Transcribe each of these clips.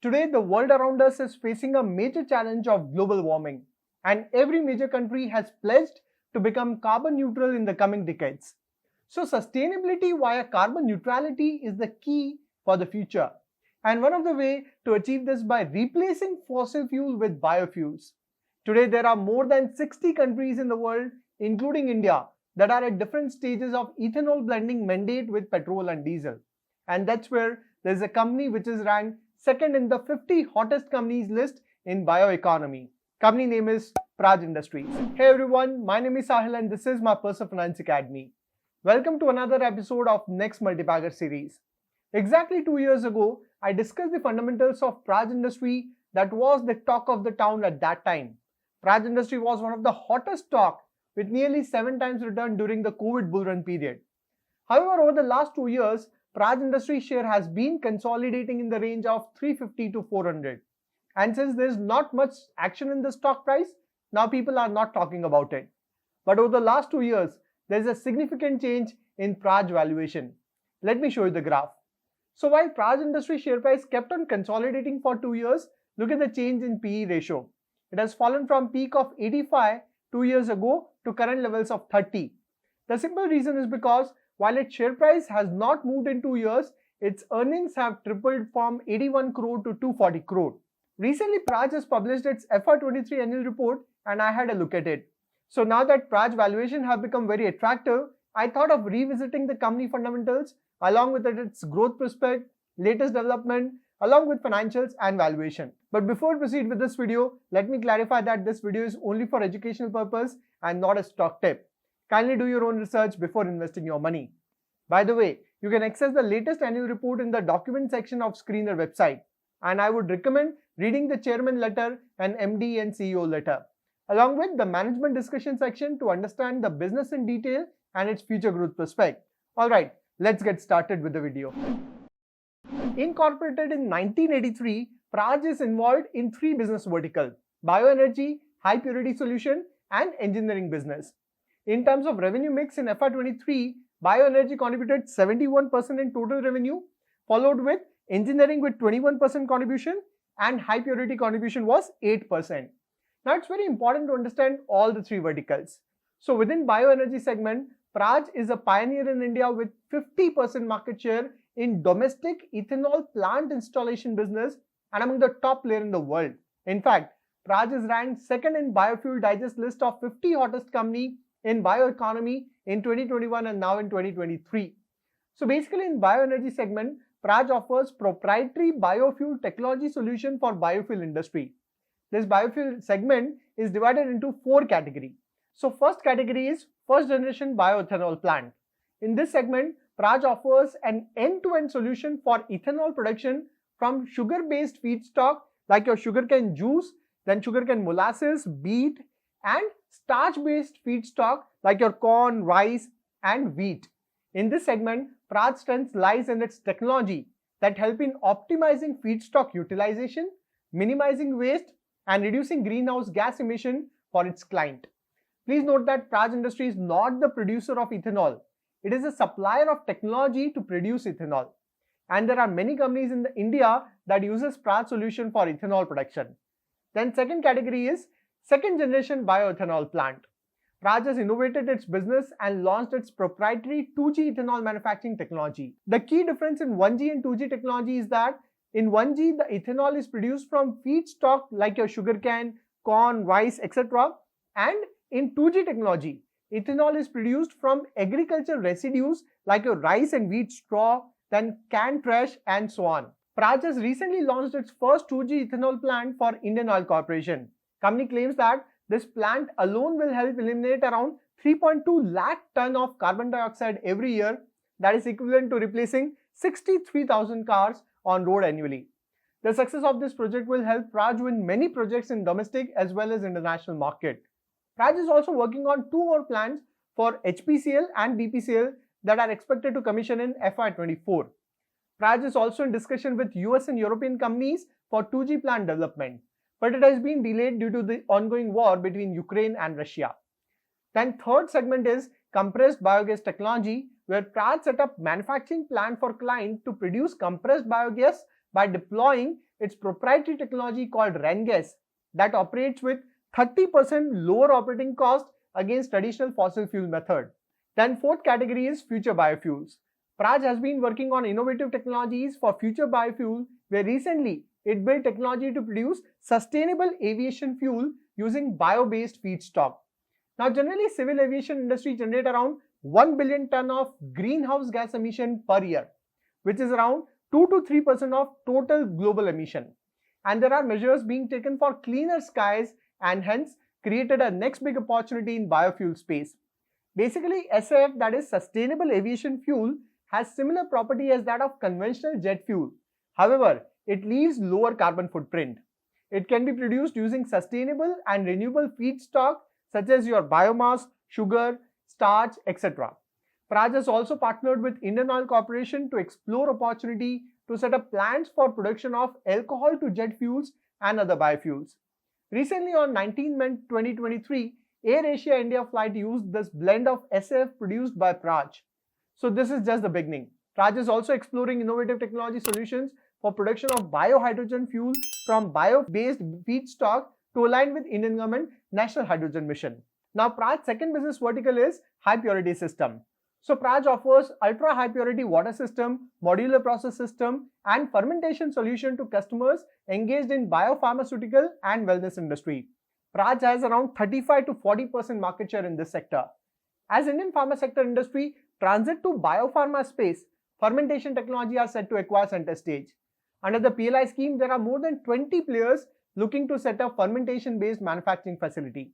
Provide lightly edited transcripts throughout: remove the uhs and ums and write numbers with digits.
Today, the world around us is facing a major challenge of global warming, and every major country has pledged to become carbon neutral in the coming decades. So, sustainability via carbon neutrality is the key for the future. And one of the ways to achieve this by replacing fossil fuel with biofuels. Today, there are more than 60 countries in the world, including India, that are at different stages of ethanol blending mandate with petrol and diesel. And that's where there's a company which is ranked second in the 50 hottest companies list in bioeconomy. Company name is Praj Industries. Hey everyone, my name is Sahil and this is my Personal Finance Academy. Welcome to another episode of Next Multibagger series. Exactly 2 years ago, I discussed the fundamentals of Praj Industry that was the talk of the town at that time. Praj Industry was one of the hottest stock with nearly 7 times return during the COVID bull run period. However, over the last 2 years, Praj Industry share has been consolidating in the range of 350 to 400. And since there is not much action in the stock price, now people are not talking about it. But over the last 2 years, there is a significant change in Praj valuation. Let me show you the graph. So while Praj Industry share price kept on consolidating for 2 years, look at the change in PE ratio. It has fallen from peak of 85 2 years ago to current levels of 30. The simple reason is because while its share price has not moved in 2 years, its earnings have tripled from 81 crore to 240 crore. Recently, Praj has published its FY23 annual report and I had a look at it. So now that Praj valuation have become very attractive, I thought of revisiting the company fundamentals along with its growth prospect, latest development, along with financials and valuation. But before we proceed with this video, let me clarify that this video is only for educational purpose and not a stock tip. Kindly do your own research before investing your money. By the way, you can access the latest annual report in the document section of Screener website. And I would recommend reading the chairman letter and MD and CEO letter, along with the management discussion section to understand the business in detail and its future growth prospect. Alright, let's get started with the video. Incorporated in 1983, Praj is involved in 3 business verticals: bioenergy, high purity solution, and engineering business. In terms of revenue mix in FY23, bioenergy contributed 71% in total revenue, followed with engineering with 21% contribution, and high purity contribution was 8%. Now it's very important to understand all the 3 verticals. So within bioenergy segment, Praj is a pioneer in India with 50% market share in domestic ethanol plant installation business and among the top player in the world. In fact, Praj is ranked second in Biofuel Digest list of 50 hottest company in bioeconomy in 2021 and now in 2023. So basically in bioenergy segment, Praj offers proprietary biofuel technology solution for biofuel industry. This biofuel segment is divided into 4 categories. So first category is first generation bioethanol plant. In this segment, Praj offers an end-to-end solution for ethanol production from sugar-based feedstock like your sugarcane juice, then sugarcane molasses, beet, and starch-based feedstock like your corn, rice, and wheat. In this segment, Praj's strength lies in its technology that help in optimizing feedstock utilization, minimizing waste, and reducing greenhouse gas emission for its client. Please note that Praj Industry is not the producer of ethanol. It is a supplier of technology to produce ethanol. And there are many companies in India that uses Praj solution for ethanol production. Then second category is second generation bioethanol plant. Praj has innovated its business and launched its proprietary 2G ethanol manufacturing technology. The key difference in 1G and 2G technology is that in 1G, the ethanol is produced from feedstock like your sugarcane, corn, rice, etc. And in 2G technology, ethanol is produced from agricultural residues like your rice and wheat straw, then canned trash and so on. Praj has recently launched its first 2G ethanol plant for Indian Oil Corporation. Company claims that this plant alone will help eliminate around 3.2 lakh ton of carbon dioxide every year, that is equivalent to replacing 63,000 cars on road annually. The success of this project will help Praj win many projects in domestic as well as international market. Praj is also working on 2 more plants for HPCL and BPCL that are expected to commission in FY24. Praj is also in discussion with US and European companies for 2G plant development, but it has been delayed due to the ongoing war between Ukraine and Russia. Then third segment is compressed biogas technology, where Praj set up manufacturing plant for client to produce compressed biogas by deploying its proprietary technology called RenGas that operates with 30% lower operating cost against traditional fossil fuel method. Then fourth category is future biofuels. Praj has been working on innovative technologies for future biofuel, where recently it built technology to produce sustainable aviation fuel using bio-based feedstock. Now generally civil aviation industry generate around 1 billion ton of greenhouse gas emission per year, which is around 2 to 3% of total global emission. And there are measures being taken for cleaner skies and hence created a next big opportunity in biofuel space. Basically, SAF, that is sustainable aviation fuel, has similar property as that of conventional jet fuel. However, it leaves lower carbon footprint. It can be produced using sustainable and renewable feedstock such as your biomass, sugar, starch, etc. Praj has also partnered with Indian Oil Corporation to explore opportunity to set up plants for production of alcohol to jet fuels and other biofuels. Recently on 19 May 2023, Air Asia India flight used this blend of SAF produced by Praj. So this is just the beginning. Praj is also exploring innovative technology solutions for production of biohydrogen fuel from bio-based feedstock to align with Indian government National Hydrogen Mission. Now Praj's second business vertical is high purity system. So Praj offers ultra high purity water system, modular process system and fermentation solution to customers engaged in biopharmaceutical and wellness industry. Praj has around 35 to 40% market share in this sector. As Indian pharma sector industry transit to biopharma space, fermentation technology are set to acquire center stage. Under the PLI scheme, there are more than 20 players looking to set up fermentation-based manufacturing facility.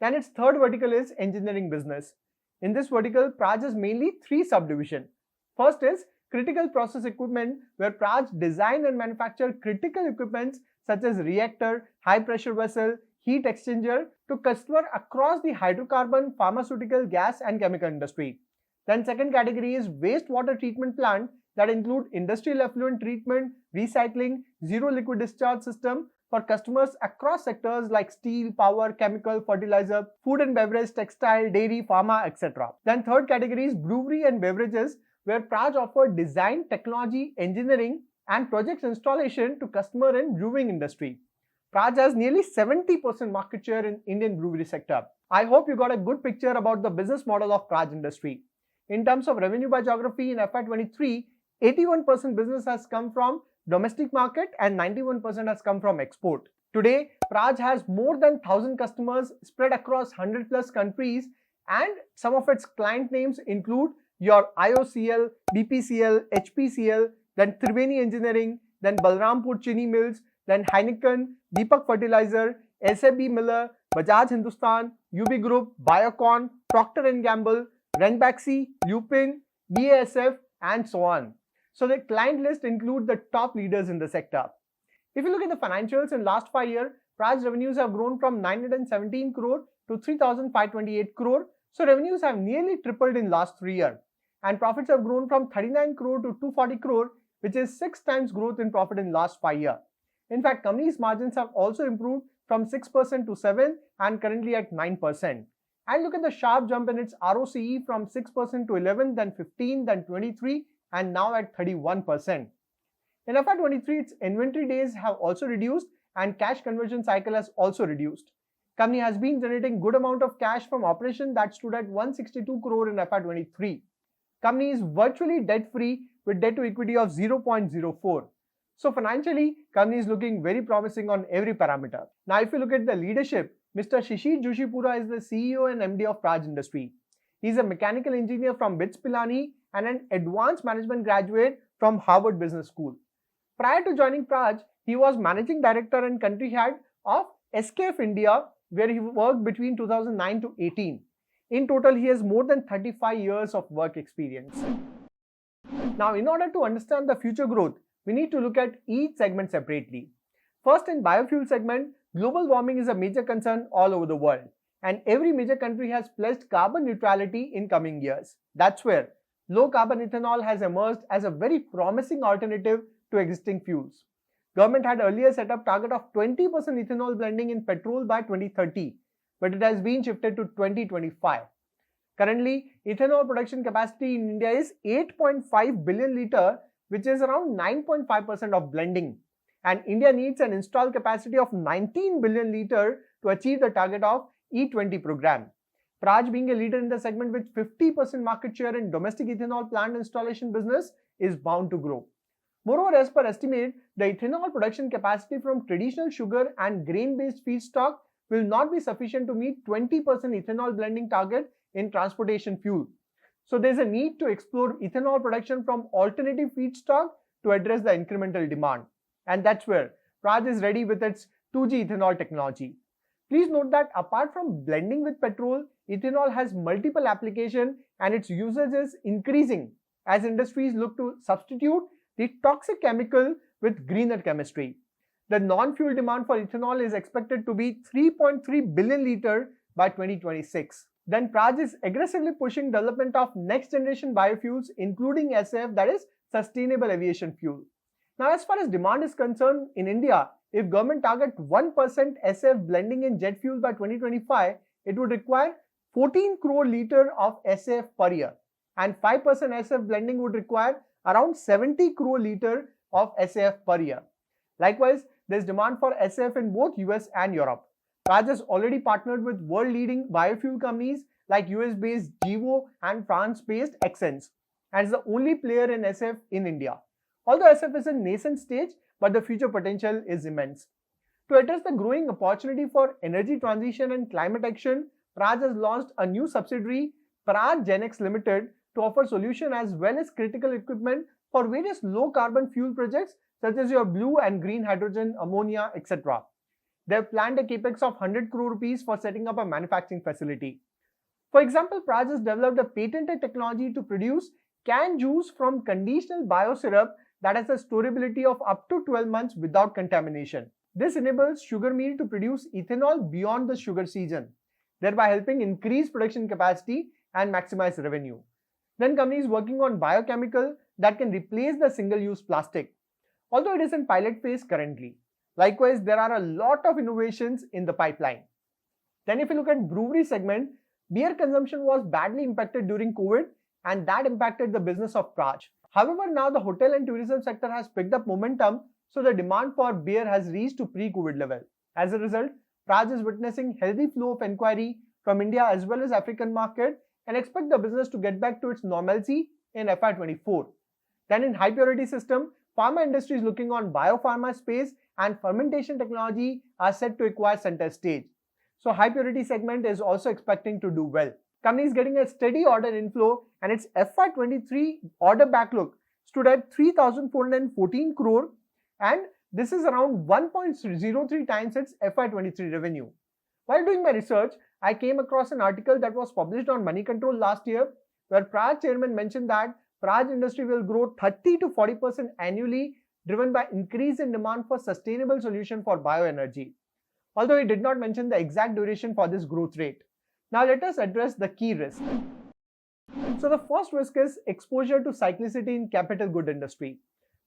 Then its third vertical is engineering business. In this vertical, Praj has mainly three subdivisions. First is critical process equipment, where Praj design and manufacture critical equipments such as reactor, high pressure vessel, heat exchanger to customers across the hydrocarbon, pharmaceutical, gas and chemical industry. Then second category is wastewater treatment plant that include industrial effluent treatment, recycling, zero liquid discharge system for customers across sectors like steel, power, chemical, fertilizer, food and beverage, textile, dairy, pharma, etc. Then third category is brewery and beverages, where Praj offer design, technology, engineering and projects installation to customer in brewing industry. Praj has nearly 70% market share in Indian brewery sector. I hope you got a good picture about the business model of Praj industry. In terms of revenue by geography in FY23, 81% business has come from domestic market and 91% has come from export. Today, Praj has more than 1,000 customers spread across 100 plus countries, and some of its client names include your IOCL, BPCL, HPCL, then Triveni Engineering, then Balrampur Chini Mills, then Heineken, Deepak Fertilizer, SAB Miller, Bajaj Hindustan, UB Group, Biocon, Procter & Gamble, Ranbaxy, Lupin, BASF and so on. So the client list includes the top leaders in the sector. If you look at the financials in last 5 years, Praj revenues have grown from 917 crore to 3,528 crore. So revenues have nearly tripled in last 3 years. And profits have grown from 39 crore to 240 crore, which is 6 times growth in profit in last 5 years. In fact, company's margins have also improved from 6% to 7% and currently at 9%. And look at the sharp jump in its ROCE from 6% to 11%, then 15%, then 23%, and now at 31%. In FY23, its inventory days have also reduced and cash conversion cycle has also reduced. Company has been generating good amount of cash from operation that stood at 162 crore in FY23. Company is virtually debt-free with debt to equity of 0.04. So financially, company is looking very promising on every parameter. Now, if you look at the leadership, Mr. Shishir Joshipura is the CEO and MD of Praj Industry. He is a mechanical engineer from BITS Pilani and an advanced management graduate from Harvard Business School. Prior to joining Praj, he was managing director and country head of SKF India, where he worked between 2009 to 18. In total, he has more than 35 years of work experience. Now, in order to understand the future growth, we need to look at each segment separately. First, in biofuel segment, global warming is a major concern all over the world, and every major country has pledged carbon neutrality in coming years. That's where low carbon ethanol has emerged as a very promising alternative to existing fuels. Government had earlier set up target of 20% ethanol blending in petrol by 2030, but it has been shifted to 2025. Currently, ethanol production capacity in India is 8.5 billion litre, which is around 9.5% of blending. and India needs an installed capacity of 19 billion litre to achieve the target of E20 program. Praj, being a leader in the segment with 50% market share in domestic ethanol plant installation business, is bound to grow. Moreover, as per estimate, the ethanol production capacity from traditional sugar and grain-based feedstock will not be sufficient to meet 20% ethanol blending target in transportation fuel. So there is a need to explore ethanol production from alternative feedstock to address the incremental demand. And that's where Praj is ready with its 2G ethanol technology. Please note that apart from blending with petrol, ethanol has multiple applications and its usage is increasing as industries look to substitute the toxic chemical with greener chemistry. The non-fuel demand for ethanol is expected to be 3.3 billion litre by 2026. Then Praj is aggressively pushing development of next generation biofuels including SAF, that is sustainable aviation fuel. Now as far as demand is concerned in India, if government target 1% SAF blending in jet fuel by 2025, it would require 14 crore litre of SAF per year, and 5% SAF blending would require around 70 crore litre of SAF per year. Likewise, there is demand for SAF in both US and Europe. Praj has already partnered with world-leading biofuel companies like US-based Gevo and France-based Xens, and is the only player in SAF in India. Although SAF is in nascent stage, but the future potential is immense. To address the growing opportunity for energy transition and climate action, Praj has launched a new subsidiary, Praj GenX Limited, to offer solution as well as critical equipment for various low-carbon fuel projects such as your blue and green hydrogen, ammonia, etc. They have planned a capex of 100 crore rupees for setting up a manufacturing facility. For example, Praj has developed a patented technology to produce canned juice from conditional biosyrup that has a storability of up to 12 months without contamination. This enables sugar mill to produce ethanol beyond the sugar season, thereby helping increase production capacity and maximize revenue. Then companies working on biochemical that can replace the single-use plastic, although it is in pilot phase currently. Likewise, there are a lot of innovations in the pipeline. Then if you look at brewery segment, beer consumption was badly impacted during COVID and that impacted the business of Praj. However, now the hotel and tourism sector has picked up momentum, so the demand for beer has reached to pre-COVID level. As a result, Praj is witnessing healthy flow of inquiry from India as well as African market and expect the business to get back to its normalcy in FY24. Then in high purity system, pharma industry is looking on biopharma space and fermentation technology are set to acquire center stage. So high purity segment is also expecting to do well. Company is getting a steady order inflow and its FY23 order backlog stood at 3,414 crore and this is around 1.03 times its FY23 revenue. While doing my research, I came across an article that was published on Money Control last year where Praj chairman mentioned that Praj industry will grow 30 to 40% annually driven by increase in demand for sustainable solution for bioenergy. Although he did not mention the exact duration for this growth rate. Now let us address the key risk. So the first risk is exposure to cyclicity in capital good industry.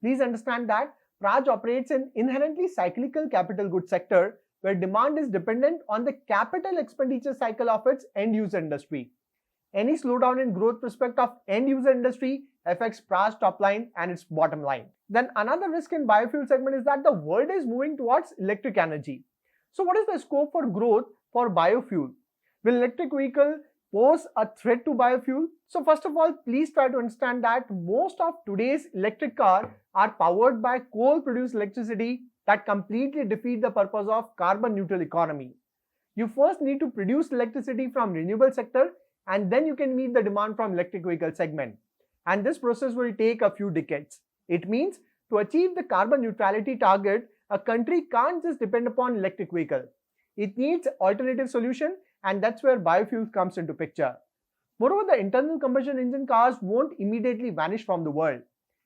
Please understand that Praj operates in inherently cyclical capital goods sector where demand is dependent on the capital expenditure cycle of its end user industry. Any slowdown in growth prospect of end user industry affects Praj top line and its bottom line. Then another risk in biofuel segment is that the world is moving towards electric energy. So what is the scope for growth for biofuel? Will electric vehicle pose a threat to biofuel? So first of all, please try to understand that most of today's electric cars are powered by coal-produced electricity that completely defeat the purpose of carbon neutral economy. You first need to produce electricity from renewable sector and then you can meet the demand from electric vehicle segment. And this process will take a few decades. It means to achieve the carbon neutrality target, a country can't just depend upon electric vehicle. It needs alternative solution and that's where biofuel comes into picture. Moreover, the internal combustion engine cars won't immediately vanish from the world.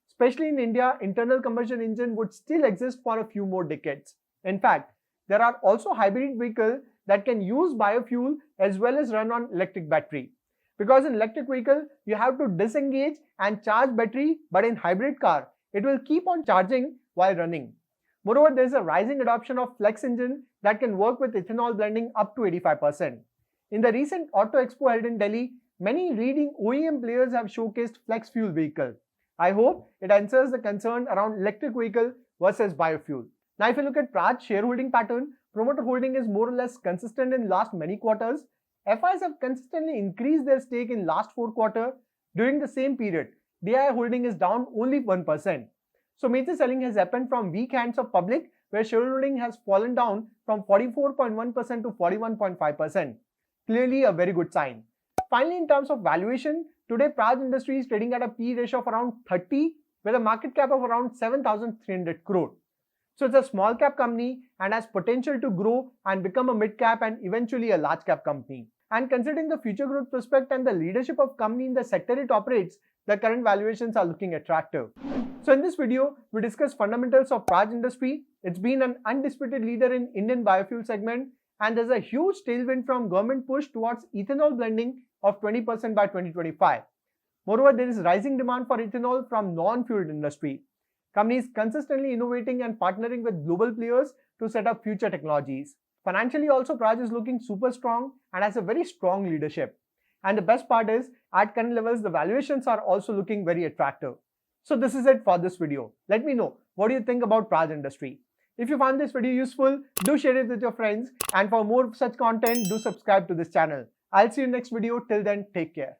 Especially in India, internal combustion engine would still exist for a few more decades. In fact, there are also hybrid vehicles that can use biofuel as well as run on electric battery. Because in electric vehicle, you have to disengage and charge battery, but in hybrid car, it will keep on charging while running. Moreover, there is a rising adoption of flex engine that can work with ethanol blending up to 85%. In the recent Auto Expo held in Delhi, many leading OEM players have showcased flex fuel vehicle. I hope it answers the concern around electric vehicle versus biofuel. Now, if you look at Praj shareholding pattern, promoter holding is more or less consistent in last many quarters. FIs have consistently increased their stake in last 4 quarters. During the same period, DI holding is down only 1%. So major selling has happened from weak hands of public, where shareholding has fallen down from 44.1% to 41.5%. Clearly a very good sign. Finally, in terms of valuation, today Praj Industries is trading at a P ratio of around 30 with a market cap of around 7,300 crore. So it's a small cap company and has potential to grow and become a mid cap and eventually a large cap company. And considering the future growth prospect and the leadership of company in the sector it operates, the current valuations are looking attractive. So in this video, we discuss fundamentals of Praj Industry. It's been an undisputed leader in Indian biofuel segment, and there's a huge tailwind from government push towards ethanol blending of 20% by 2025. Moreover, there is rising demand for ethanol from non-fueled industry. Companies consistently innovating and partnering with global players to set up future technologies. Financially also, Praj is looking super strong and has a very strong leadership. And the best part is, at current levels, the valuations are also looking very attractive. So this is it for this video. Let me know, what do you think about Praj Industry? If you found this video useful, do share it with your friends. And for more such content, do subscribe to this channel. I'll see you in next video. Till then, take care.